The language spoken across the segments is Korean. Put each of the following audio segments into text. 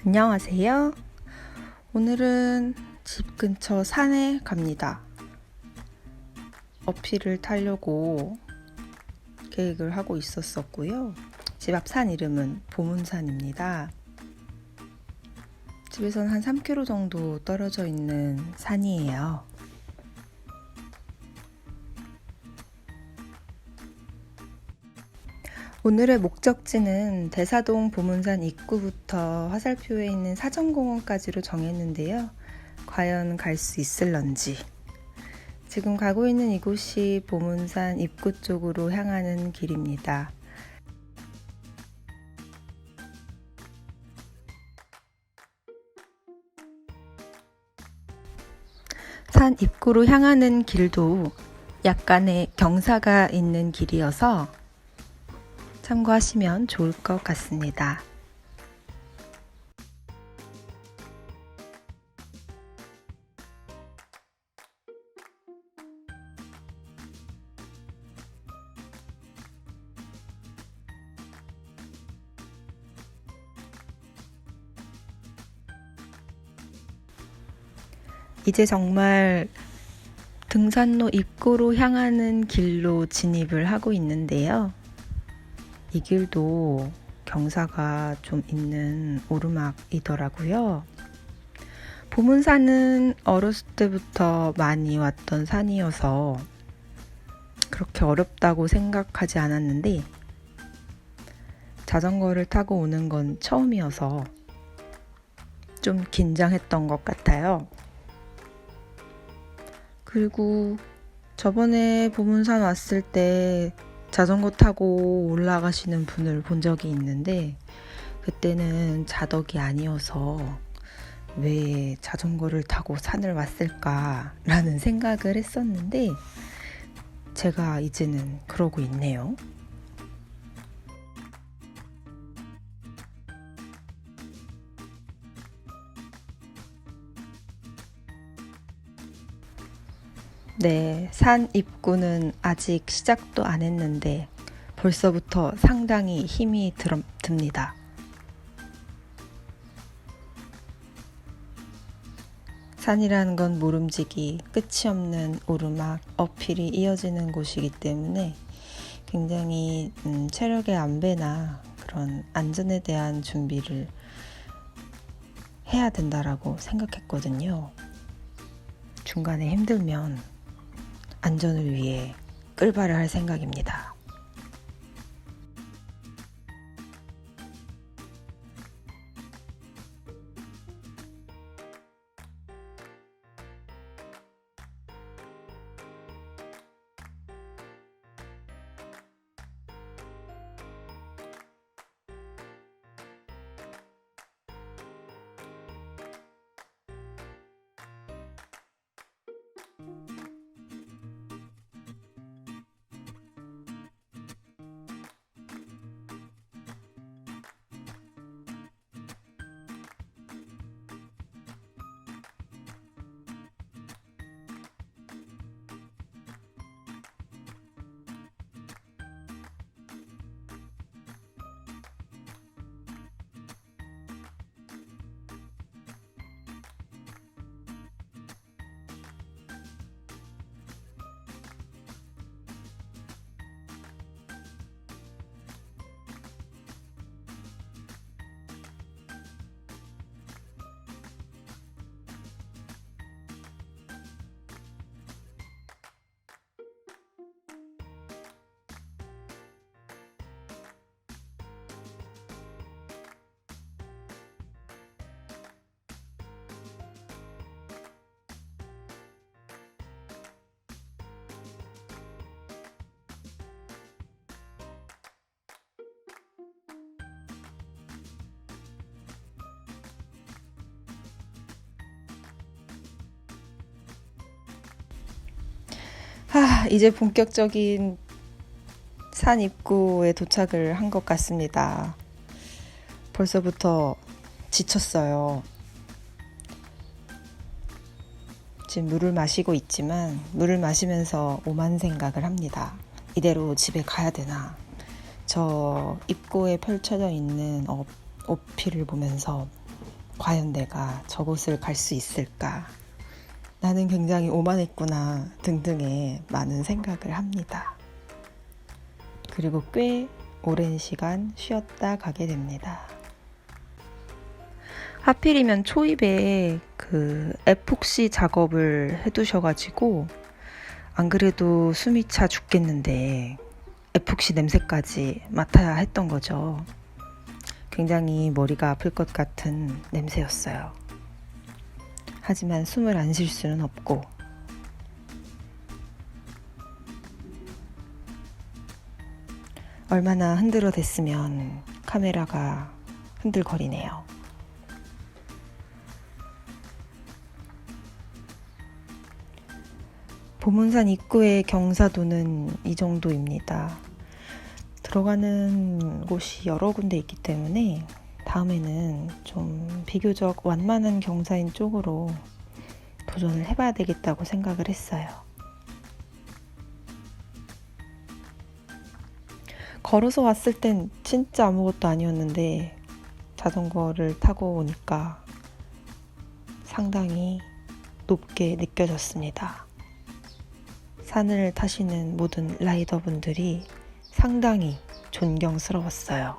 안녕하세요. 오늘은 집 근처 산에 갑니다. 어필을 타려고 계획을 하고 있었고요. 집 앞 산 이름은 보문산입니다. 집에서는 한 3km 정도 떨어져 있는 산이에요. 오늘의 목적지는 대사동 보문산 입구부터 화살표에 있는 사전공원까지로 정했는데요. 과연 갈 수 있을런지. 지금 가고 있는 이곳이 보문산 입구 쪽으로 향하는 길입니다. 산 입구로 향하는 길도 약간의 경사가 있는 길이어서 참고하시면 좋을 것 같습니다. 이제 정말 등산로 입구로 향하는 길로 진입을 하고 있는데요. 이 길도 경사가 좀 있는 오르막이더라고요. 보문산은 어렸을 때부터 많이 왔던 산이어서 그렇게 어렵다고 생각하지 않았는데 자전거를 타고 오는 건 처음이어서 좀 긴장했던 것 같아요. 그리고 저번에 보문산 왔을 때 자전거 타고 올라가시는 분을 본 적이 있는데 그때는 자덕이 아니어서 왜 자전거를 타고 산을 왔을까라는 생각을 했었는데 제가 이제는 그러고 있네요. 네, 산 입구는 아직 시작도 안 했는데 벌써부터 상당히 힘이 듭니다. 산이라는 건 모름지기, 끝이 없는 오르막, 어필이 이어지는 곳이기 때문에 굉장히 체력의 안배나 그런 안전에 대한 준비를 해야 된다라고 생각했거든요. 중간에 힘들면 안전을 위해 끌바를 할 생각입니다. 이제 본격적인 산 입구에 도착을 한 것 같습니다. 벌써부터 지쳤어요. 지금 물을 마시고 있지만 물을 마시면서 오만 생각을 합니다. 이대로 집에 가야 되나? 저 입구에 펼쳐져 있는 어필을 보면서 과연 내가 저곳을 갈 수 있을까? 나는 굉장히 오만했구나 등등의 많은 생각을 합니다. 그리고 꽤 오랜 시간 쉬었다 가게 됩니다. 하필이면 초입에 그 에폭시 작업을 해두셔가지고 안 그래도 숨이 차 죽겠는데 에폭시 냄새까지 맡아야 했던 거죠. 굉장히 머리가 아플 것 같은 냄새였어요. 하지만 숨을 안 쉴 수는 없고 얼마나 흔들어댔으면 카메라가 흔들거리네요. 보문산 입구의 경사도는 이 정도입니다. 들어가는 곳이 여러 군데 있기 때문에 다음에는 좀 비교적 완만한 경사인 쪽으로 도전을 해봐야 되겠다고 생각을 했어요. 걸어서 왔을 땐 진짜 아무것도 아니었는데 자전거를 타고 오니까 상당히 높게 느껴졌습니다. 산을 타시는 모든 라이더분들이 상당히 존경스러웠어요.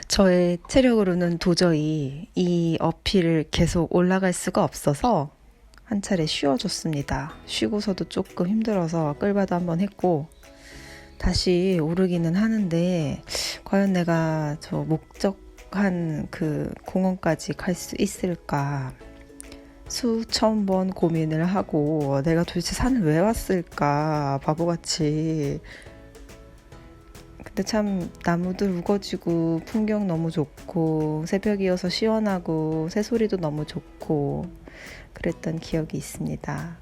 저의 체력으로는 도저히 이 어필을 계속 올라갈 수가 없어서 한 차례 쉬어줬습니다. 쉬고서도 조금 힘들어서 끌바도 한번 했고 다시 오르기는 하는데 과연 내가 저 목적한 그 공원까지 갈 수 있을까 수천 번 고민을 하고 내가 도대체 산을 왜 왔을까 바보같이. 근데 참 나무들 우거지고 풍경 너무 좋고 새벽이어서 시원하고 새소리도 너무 좋고 그랬던 기억이 있습니다.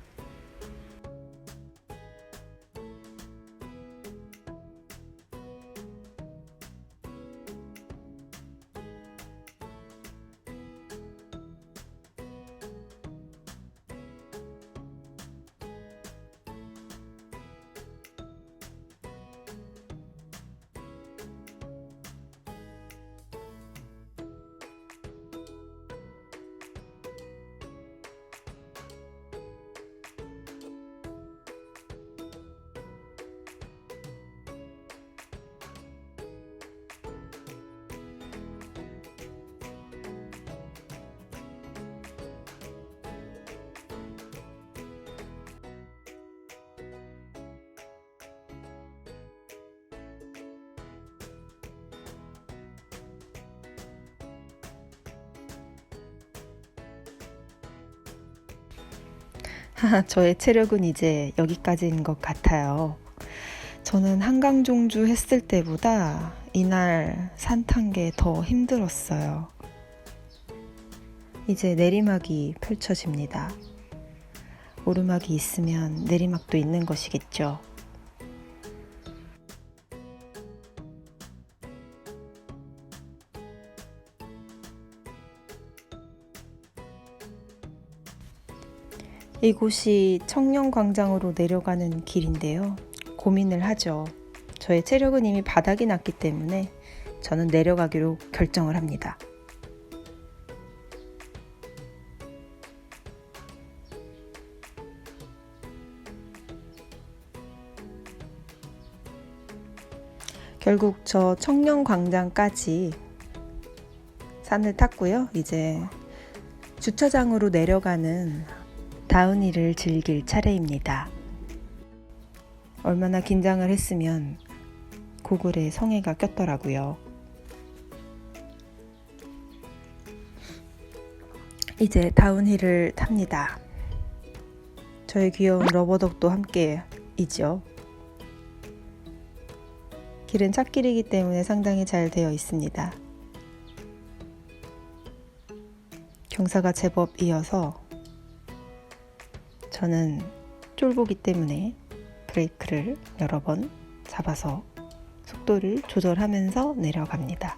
저의 체력은 이제 여기까지인 것 같아요. 저는 한강종주 했을 때보다 이날 산 탄 게 더 힘들었어요. 이제 내리막이 펼쳐집니다. 오르막이 있으면 내리막도 있는 것이겠죠. 이곳이 청년광장으로 내려가는 길인데요. 고민을 하죠. 저의 체력은 이미 바닥이 났기 때문에 저는 내려가기로 결정을 합니다. 결국 저 청년광장까지 산을 탔고요. 이제 주차장으로 내려가는 다운힐을 즐길 차례입니다. 얼마나 긴장을 했으면 고글에 성에가 꼈더라고요. 이제 다운힐을 탑니다. 저의 귀여운 러버덕도 함께 이죠. 길은 찻길이기 때문에 상당히 잘 되어 있습니다. 경사가 제법 이어서 저는 쫄보기 때문에 브레이크를 여러 번 잡아서 속도를 조절하면서 내려갑니다.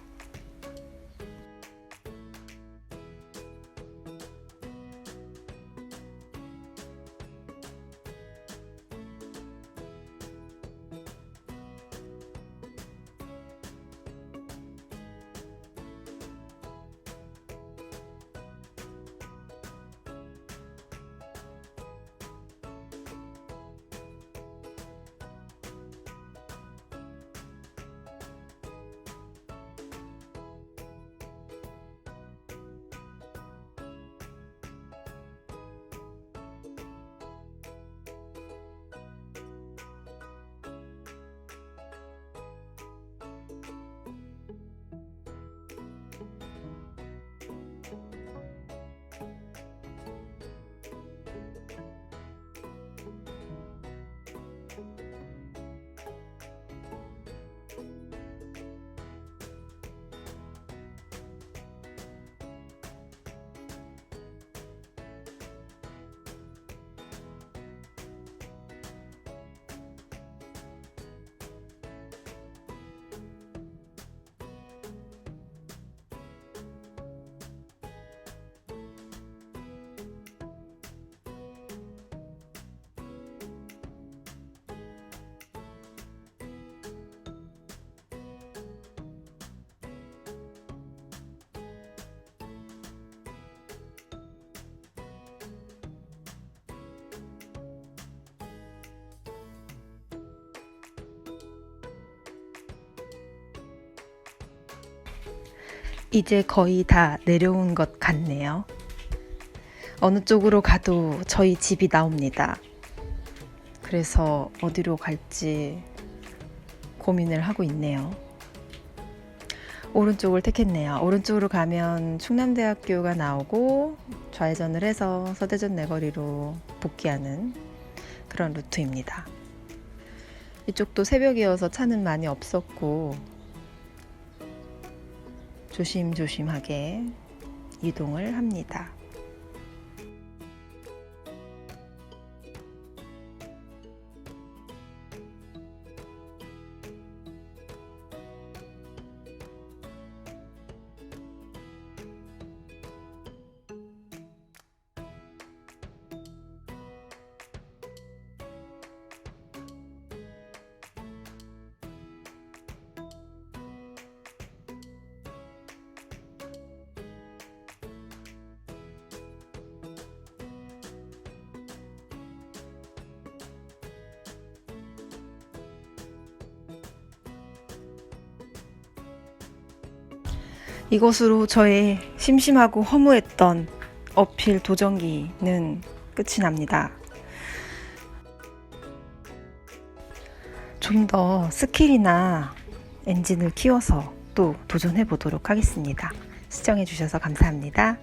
이제 거의 다 내려온 것 같네요. 어느 쪽으로 가도 저희 집이 나옵니다. 그래서 어디로 갈지 고민을 하고 있네요. 오른쪽을 택했네요. 오른쪽으로 가면 충남대학교가 나오고 좌회전을 해서 서대전 내거리로 복귀하는 그런 루트입니다. 이쪽도 새벽이어서 차는 많이 없었고 조심조심하게 이동을 합니다. 이것으로 저의 심심하고 허무했던 어필 도전기는 끝이 납니다. 좀 더 스킬이나 엔진을 키워서 또 도전해 보도록 하겠습니다. 시청해 주셔서 감사합니다.